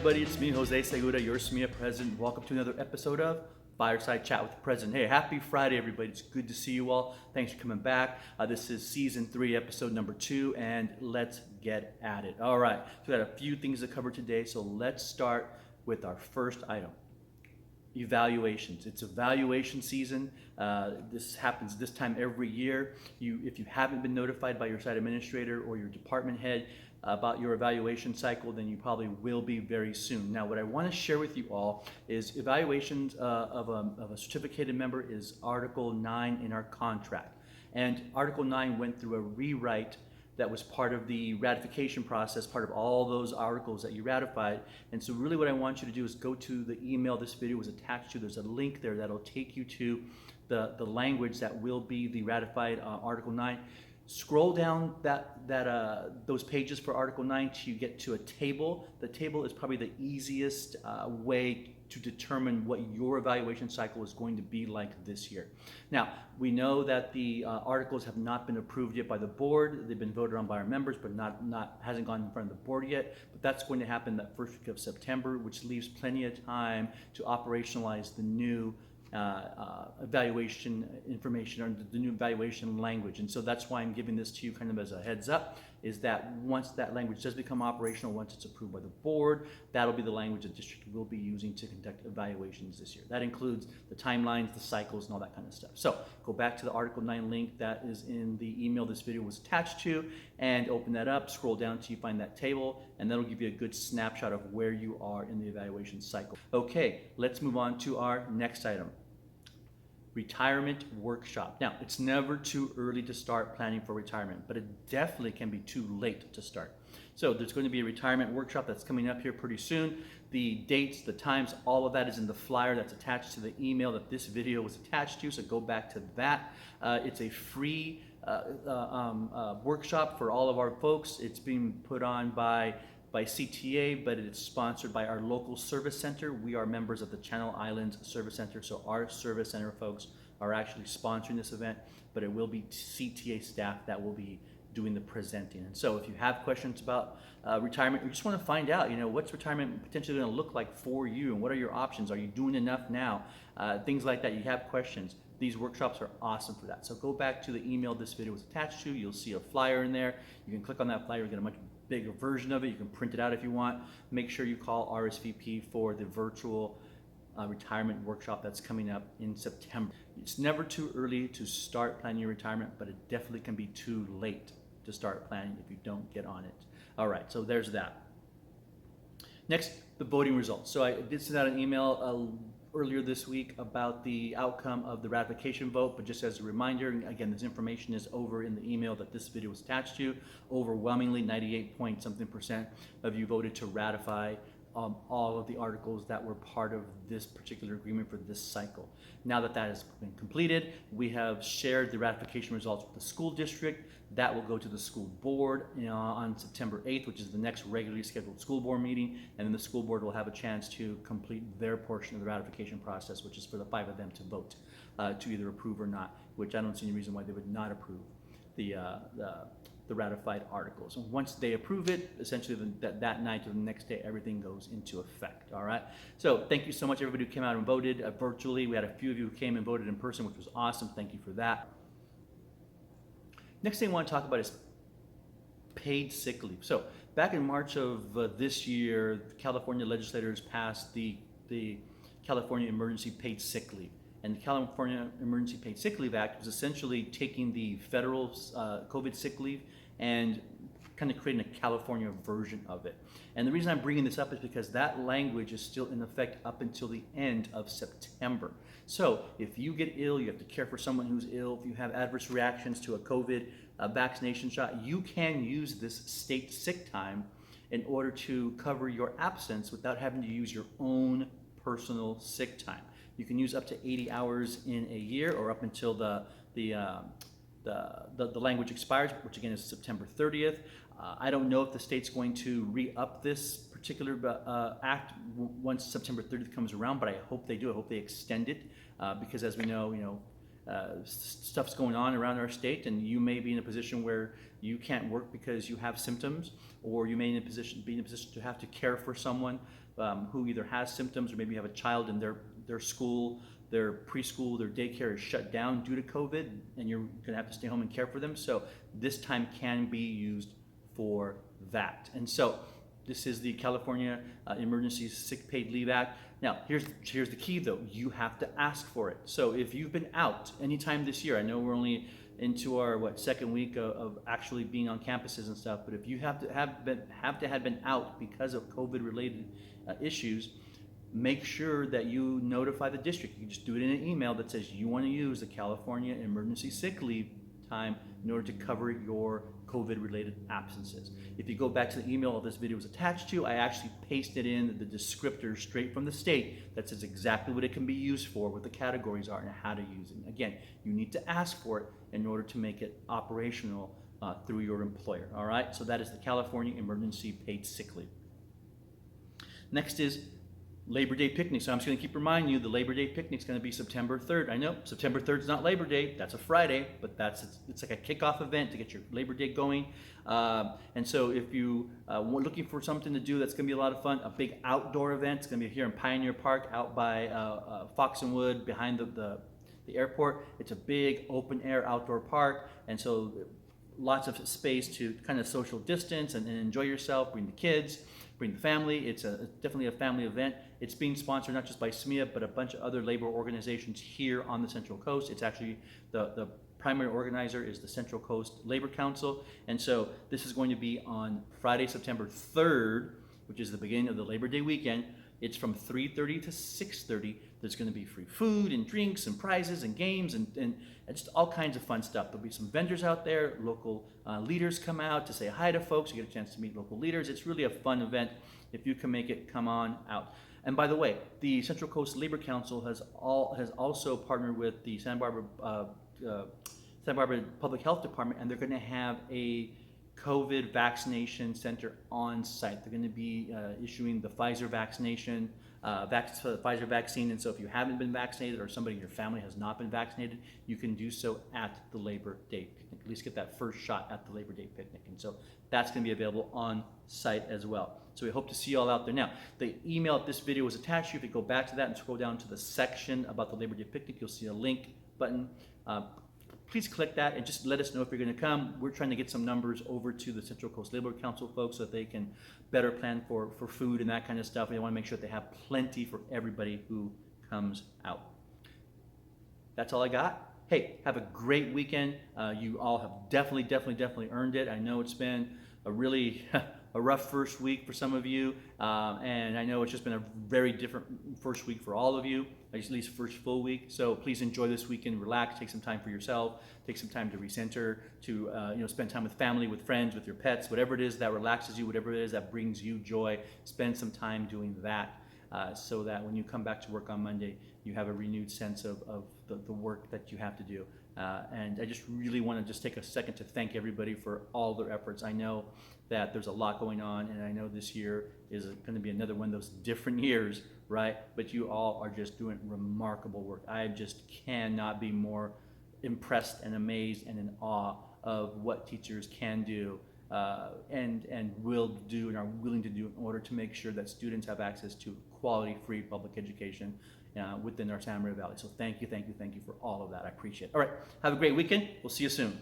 everybody, it's me, Jose Segura, your SMEA president. Welcome to another episode of Fireside Chat with the President. Hey, happy Friday, everybody. It's good to see you all. Thanks for coming back. This is season 3, episode number 2, and let's get at it. All right, so we got a few things to cover today, so let's start with our first item. Evaluations. It's evaluation season. This happens this time every year. If you haven't been notified by your site administrator or your department head about your evaluation cycle, then you probably will be very soon. Now, what I want to share with you all is evaluations of a certificated member is Article 9 in our contract. And Article 9 went through a rewrite that was part of the ratification process, part of all those articles that you ratified. And so really what I want you to do is go to the email this video was attached to. There's a link there that'll take you to the language that will be the ratified Article 9. Scroll down those pages for Article 9 till you get to a table. The table is probably the easiest way to determine what your evaluation cycle is going to be like this year. Now, we know that the articles have not been approved yet by the board. They've been voted on by our members, but hasn't gone in front of the board yet. But that's going to happen that first week of September, which leaves plenty of time to operationalize the new evaluation information or the new evaluation language. And so that's why I'm giving this to you kind of as a heads up, is that once that language does become operational, once it's approved by the board, that'll be the language the district will be using to conduct evaluations this year. That includes the timelines, the cycles, and all that kind of stuff. So go back to the Article 9 link that is in the email this video was attached to, and open that up, scroll down till you find that table, and that'll give you a good snapshot of where you are in the evaluation cycle. Okay, let's move on to our next item. Retirement workshop. Now, it's never too early to start planning for retirement, but it definitely can be too late to start. So there's going to be a retirement workshop that's coming up here pretty soon. The dates, the times, all of that is in the flyer that's attached to the email that this video was attached to, so go back to that. It's a free workshop for all of our folks. It's being put on by CTA, but it's sponsored by our local service center. We are members of the Channel Islands Service Center, so our service center folks are actually sponsoring this event, but it will be CTA staff that will be doing the presenting. And so if you have questions about retirement, or you just want to find out, what's retirement potentially going to look like for you, and what are your options? Are you doing enough now? Things like that, you have questions. These workshops are awesome for that. So go back to the email this video was attached to. You'll see a flyer in there. You can click on that flyer, get a much bigger version of it. You can print it out if you want. Make sure you call RSVP for the virtual retirement workshop that's coming up in September. It's never too early to start planning your retirement, but it definitely can be too late to start planning if you don't get on it. All right, so there's that. Next, the voting results. So I did send out an email earlier this week about the outcome of the ratification vote, but just as a reminder, again, this information is over in the email that this video was attached to. Overwhelmingly, 98% of you voted to ratify all of the articles that were part of this particular agreement for this cycle. Now that that has been completed, we have shared the ratification results with the school district. That will go to the school board on September 8th, which is the next regularly scheduled school board meeting, and then the school board will have a chance to complete their portion of the ratification process, which is for the 5 of them to vote to either approve or not, which I don't see any reason why they would not approve the ratified articles. And once they approve it, essentially that night or the next day, everything goes into effect, all right? So thank you so much, everybody who came out and voted virtually. We had a few of you who came and voted in person, which was awesome. Thank you for that. Next thing I want to talk about is paid sick leave. So back in March of this year, California legislators passed the California Emergency Paid Sick Leave. And the California Emergency Paid Sick Leave Act was essentially taking the federal COVID sick leave and kind of creating a California version of it. And the reason I'm bringing this up is because that language is still in effect up until the end of September. So if you get ill, you have to care for someone who's ill, if you have adverse reactions to a COVID vaccination shot, you can use this state sick time in order to cover your absence without having to use your own personal sick time. You can use up to 80 hours in a year, or up until the language expires, which again is September 30th. I don't know if the state's going to re-up this particular act once September 30th comes around, but I hope they do. I hope they extend it because, as we know, stuff's going on around our state, and you may be in a position where you can't work because you have symptoms, or you may be in a position to have to care for someone who either has symptoms or maybe have a child in their school, their preschool, their daycare is shut down due to COVID, and you're gonna have to stay home and care for them. So this time can be used for that. And so this is the California Emergency Sick Paid Leave Act. Now, here's the key though. You have to ask for it. So if you've been out anytime this year, I know we're only into our second week of actually being on campuses and stuff, but if you have been out because of COVID related issues, make sure that you notify the district. You can just do it in an email that says you want to use the California Emergency Sick Leave time in order to cover your COVID-related absences. If you go back to the email this video was attached to, I actually pasted in the descriptors straight from the state that says exactly what it can be used for, what the categories are, and how to use it. Again, you need to ask for it in order to make it operational through your employer. All right, so that is the California Emergency Paid Sick Leave. Next is Labor Day picnic. So I'm just going to keep reminding you, the Labor Day picnic is going to be September 3rd. I know September 3rd is not Labor Day, that's a Friday, but it's like a kickoff event to get your Labor Day going. And so if you are looking for something to do that's going to be a lot of fun, a big outdoor event, it's going to be here in Pioneer Park out by Fox and Wood behind the airport. It's a big open air outdoor park, and so lots of space to kind of social distance and enjoy yourself, bring the kids, bring the family. It's definitely a family event. It's being sponsored not just by SMEA, but a bunch of other labor organizations here on the Central Coast. It's actually the primary organizer is the Central Coast Labor Council. And so this is going to be on Friday, September 3rd, which is the beginning of the Labor Day weekend. It's from 3:30 to 6:30. There's going to be free food and drinks and prizes and games and just all kinds of fun stuff. There'll be some vendors out there. Local leaders come out to say hi to folks. You get a chance to meet local leaders. It's really a fun event. If you can make it, come on out. And by the way, the Central Coast Labor Council has also partnered with the Santa Barbara Public Health Department, and they're going to have a COVID vaccination center on site. They're going to be issuing the Pfizer vaccination, Pfizer vaccine. And so if you haven't been vaccinated or somebody in your family has not been vaccinated, you can do so at the Labor Day picnic. At least get that first shot at the Labor Day picnic. And so that's going to be available on site as well. So we hope to see you all out there. Now, the email this video was attached to. If you go back to that and scroll down to the section about the Labor Day picnic, you'll see a link button. Please click that and just let us know if you're going to come. We're trying to get some numbers over to the Central Coast Labor Council folks so that they can better plan for food and that kind of stuff. We want to make sure that they have plenty for everybody who comes out. That's all I got. Hey, have a great weekend. You all have definitely earned it. I know it's been a really a rough first week for some of you, and I know it's just been a very different first week for all of you, at least first full week. So please enjoy this weekend, relax, take some time for yourself, take some time to recenter, to spend time with family, with friends, with your pets, whatever it is that relaxes you, whatever it is that brings you joy. Spend some time doing that, so that when you come back to work on Monday, you have a renewed sense of the work that you have to do. And I just really want to just take a second to thank everybody for all their efforts. I know that there's a lot going on, and I know this year is going to be another one of those different years, right? But you all are just doing remarkable work. I just cannot be more impressed and amazed and in awe of what teachers can do and will do and are willing to do in order to make sure that students have access to quality, free public education within our Santa Maria Valley. So thank you for all of that. I appreciate it. All right, have a great weekend. We'll see you soon.